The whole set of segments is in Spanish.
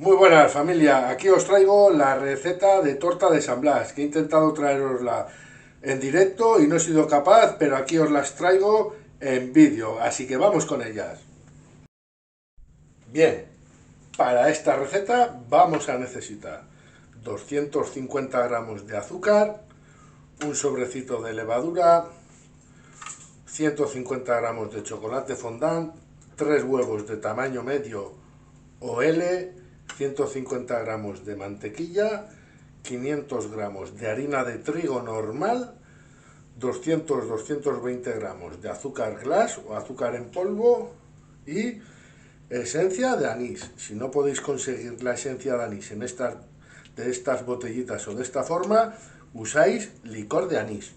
Muy buenas familia, aquí os traigo la receta de torta de San Blas, que he intentado traerosla en directo y no he sido capaz, pero aquí os las traigo en vídeo, así que vamos con ellas. Bien, para esta receta vamos a necesitar 250 gramos de azúcar, un sobrecito de levadura, 150 gramos de chocolate fondant, 3 huevos de tamaño medio o L, 150 gramos de mantequilla, 500 gramos de harina de trigo normal, 200-220 gramos de azúcar glass o azúcar en polvo y esencia de anís. Si no podéis conseguir la esencia de anís de estas botellitas o de esta forma, usáis licor de anís.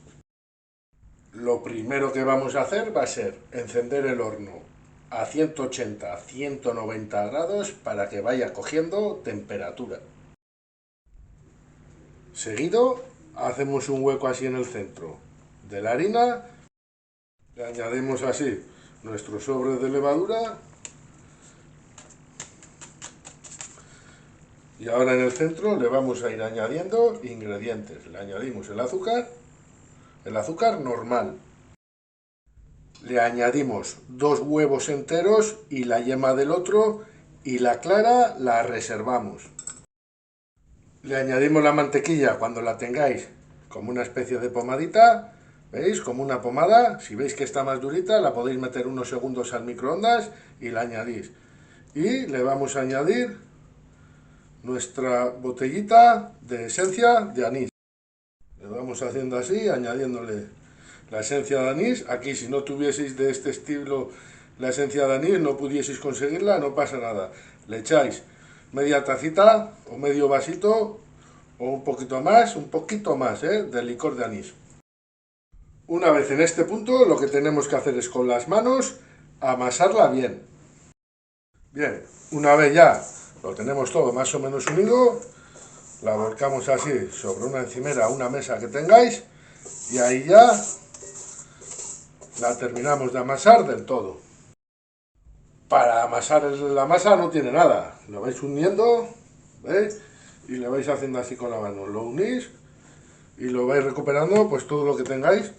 Lo primero que vamos a hacer va a ser encender el horno a 180-190 grados para que vaya cogiendo temperatura. Seguido hacemos un hueco así en el centro de la harina, le añadimos así nuestro sobre de levadura y ahora en el centro le vamos a ir añadiendo ingredientes. Le añadimos el azúcar normal. Le añadimos 2 huevos enteros y la yema del otro y la clara la reservamos. Le añadimos la mantequilla cuando la tengáis como una especie de pomadita, ¿veis? Como una pomada. Si veis que está más durita la podéis meter unos segundos al microondas y la añadís. Y le vamos a añadir nuestra botellita de esencia de anís. Le vamos haciendo así, añadiéndole la esencia de anís. Aquí si no tuvieseis de este estilo la esencia de anís, no pudieseis conseguirla, no pasa nada. Le echáis media tacita o medio vasito o un poquito más, de licor de anís. Una vez en este punto, lo que tenemos que hacer es con las manos amasarla bien. Bien, una vez ya lo tenemos todo más o menos unido, la volcamos así sobre una encimera, una mesa que tengáis, y ahí ya la terminamos de amasar del todo. Para amasar la masa no tiene nada, lo vais uniendo, ¿veis? Y le vais haciendo así con la mano, lo unís y lo vais recuperando pues todo lo que tengáis,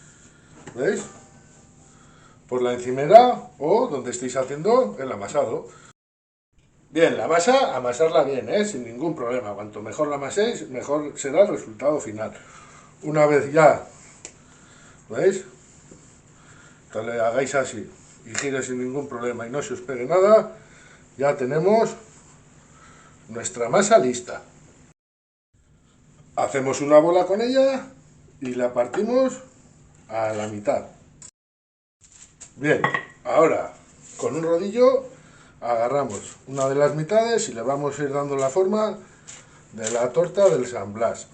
¿veis? Por la encimera o donde estéis haciendo el amasado. Bien, la masa, amasarla bien, sin ningún problema. Cuanto mejor la amaséis, mejor será el resultado final. Una vez ya, ¿veis? Que le hagáis así y gire sin ningún problema y no se os pegue nada, ya tenemos nuestra masa lista. Hacemos una bola con ella y la partimos a la mitad. Bien, ahora con un rodillo agarramos una de las mitades y le vamos a ir dando la forma de la torta del San Blas.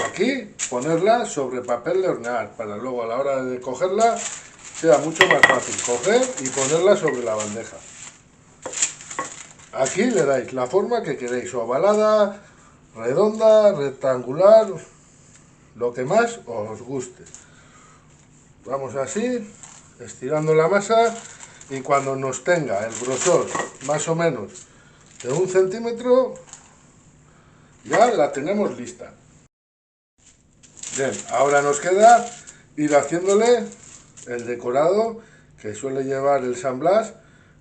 Aquí ponerla sobre papel de hornear para luego a la hora de cogerla sea mucho más fácil coger y ponerla sobre la bandeja. Aquí le dais la forma que queréis, ovalada, redonda, rectangular, lo que más os guste. Vamos así, estirando la masa y cuando nos tenga el grosor más o menos de 1 centímetro, ya la tenemos lista. Bien, ahora nos queda ir haciéndole el decorado que suele llevar el San Blas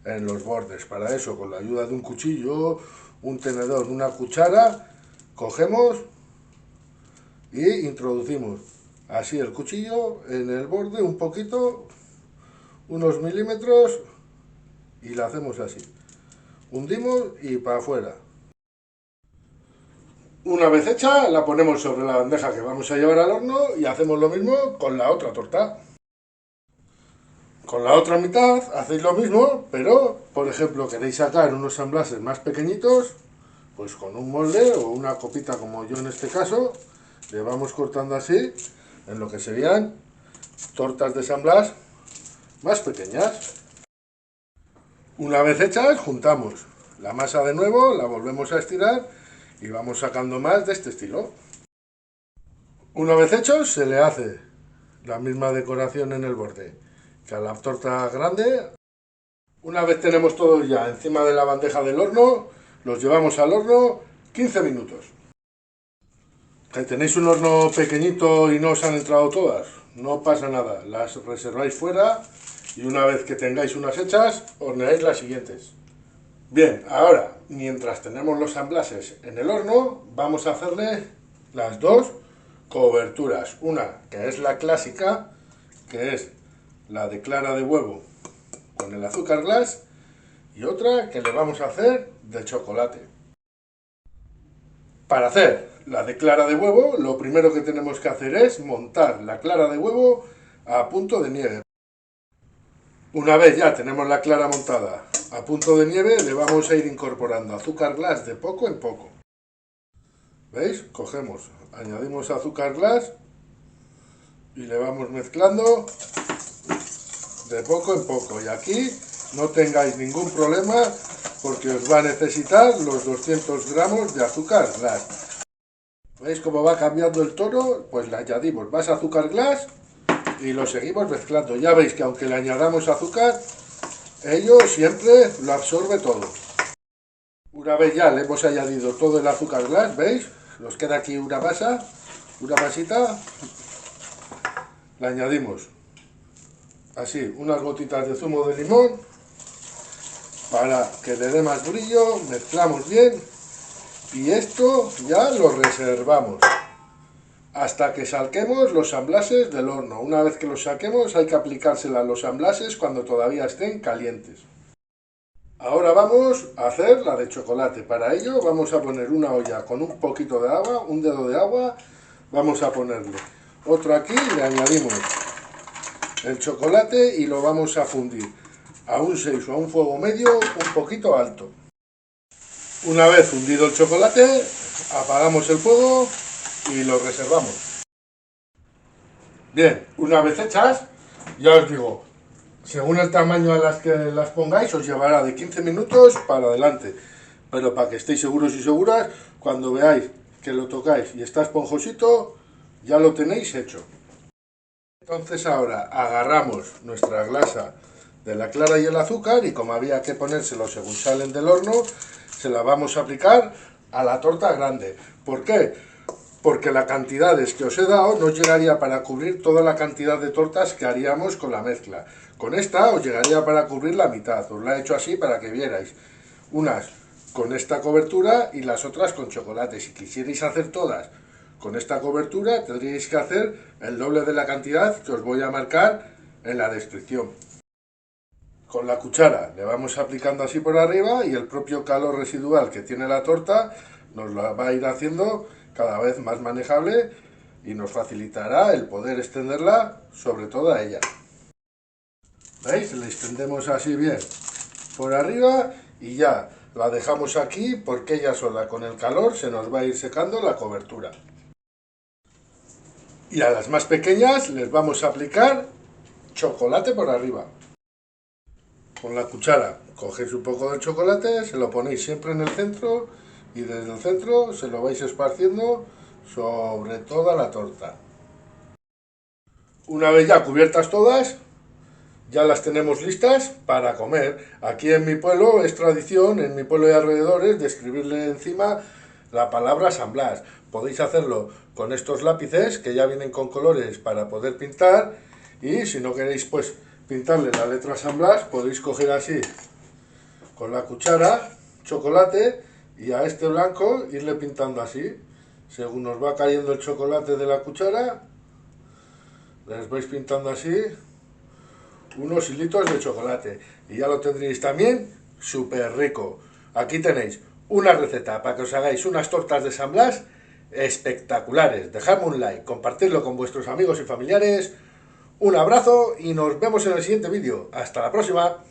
en los bordes. Para eso, con la ayuda de un cuchillo, un tenedor, una cuchara, cogemos y introducimos así el cuchillo en el borde un poquito, unos milímetros, y la hacemos así. Hundimos y para afuera. Una vez hecha, la ponemos sobre la bandeja que vamos a llevar al horno y hacemos lo mismo con la otra torta. Con la otra mitad hacéis lo mismo, pero, por ejemplo, queréis sacar unos San Blases más pequeñitos, pues con un molde o una copita como yo en este caso, le vamos cortando así, en lo que serían tortas de San Blas más pequeñas. Una vez hechas, juntamos la masa de nuevo, la volvemos a estirar y vamos sacando más de este estilo. Una vez hecho, se le hace la misma decoración en el borde que a la torta grande. Una vez tenemos todo ya encima de la bandeja del horno, los llevamos al horno 15 minutos. Que tenéis un horno pequeñito y no os han entrado todas, no pasa nada, las reserváis fuera y una vez que tengáis unas hechas, horneáis las siguientes. Bien, ahora, mientras tenemos los amblases en el horno, vamos a hacerle las dos coberturas. Una que es la clásica, que es la de clara de huevo con el azúcar glass, y otra que le vamos a hacer de chocolate. Para hacer la de clara de huevo, lo primero que tenemos que hacer es montar la clara de huevo a punto de nieve. Una vez ya tenemos la clara montada a punto de nieve, le vamos a ir incorporando azúcar glass de poco en poco. ¿Veis? Cogemos, añadimos azúcar glass y le vamos mezclando de poco en poco. Y aquí no tengáis ningún problema porque os va a necesitar los 200 gramos de azúcar glass. ¿Veis cómo va cambiando el tono? Pues le añadimos más azúcar glass y lo seguimos mezclando. Ya veis que aunque le añadamos azúcar, ello siempre lo absorbe todo. Una vez ya le hemos añadido todo el azúcar glass, ¿veis? Nos queda aquí una masa, una masita. Le añadimos así unas gotitas de zumo de limón para que le dé más brillo, mezclamos bien y esto ya lo reservamos hasta que saquemos los amblases del horno. Una vez que los saquemos hay que aplicársela a los amblases cuando todavía estén calientes. Ahora vamos a hacer la de chocolate. Para ello vamos a poner una olla con un poquito de agua, un dedo de agua, vamos a ponerle otro aquí, le añadimos el chocolate y lo vamos a fundir a un 6 o a un fuego medio un poquito alto. Una vez fundido el chocolate, apagamos el fuego y lo reservamos. Bien, una vez hechas, ya os digo, según el tamaño a las que las pongáis, os llevará de 15 minutos para adelante. Pero para que estéis seguros y seguras, cuando veáis que lo tocáis y está esponjosito, ya lo tenéis hecho. Entonces ahora agarramos nuestra glasa de la clara y el azúcar y como había que ponérselo según salen del horno, se la vamos a aplicar a la torta grande. ¿Por qué? Porque la cantidad que os he dado no llegaría para cubrir toda la cantidad de tortas que haríamos con la mezcla. Con esta os llegaría para cubrir la mitad. Os la he hecho así para que vierais. Unas con esta cobertura y las otras con chocolate. Si quisierais hacer todas con esta cobertura, tendríais que hacer el doble de la cantidad que os voy a marcar en la descripción. Con la cuchara le vamos aplicando así por arriba y el propio calor residual que tiene la torta nos la va a ir haciendo cada vez más manejable y nos facilitará el poder extenderla sobre toda ella. ¿Veis? Le extendemos así bien por arriba y ya la dejamos aquí porque ella sola con el calor se nos va a ir secando la cobertura. Y a las más pequeñas les vamos a aplicar chocolate por arriba. Con la cuchara cogéis un poco de chocolate, se lo ponéis siempre en el centro y desde el centro se lo vais esparciendo sobre toda la torta. Una vez ya cubiertas todas, ya las tenemos listas para comer. Aquí en mi pueblo es tradición, en mi pueblo y alrededores, de escribirle encima la palabra San Blas. Podéis hacerlo con estos lápices que ya vienen con colores para poder pintar y si no queréis pues pintarle la letra San Blas, podéis coger así con la cuchara chocolate y a este blanco irle pintando así. Según nos va cayendo el chocolate de la cuchara, les vais pintando así unos hilitos de chocolate y ya lo tendréis también súper rico. Aquí tenéis una receta para que os hagáis unas tortas de San Blas espectaculares. Dejadme un like, compartidlo con vuestros amigos y familiares. Un abrazo y nos vemos en el siguiente vídeo. Hasta la próxima.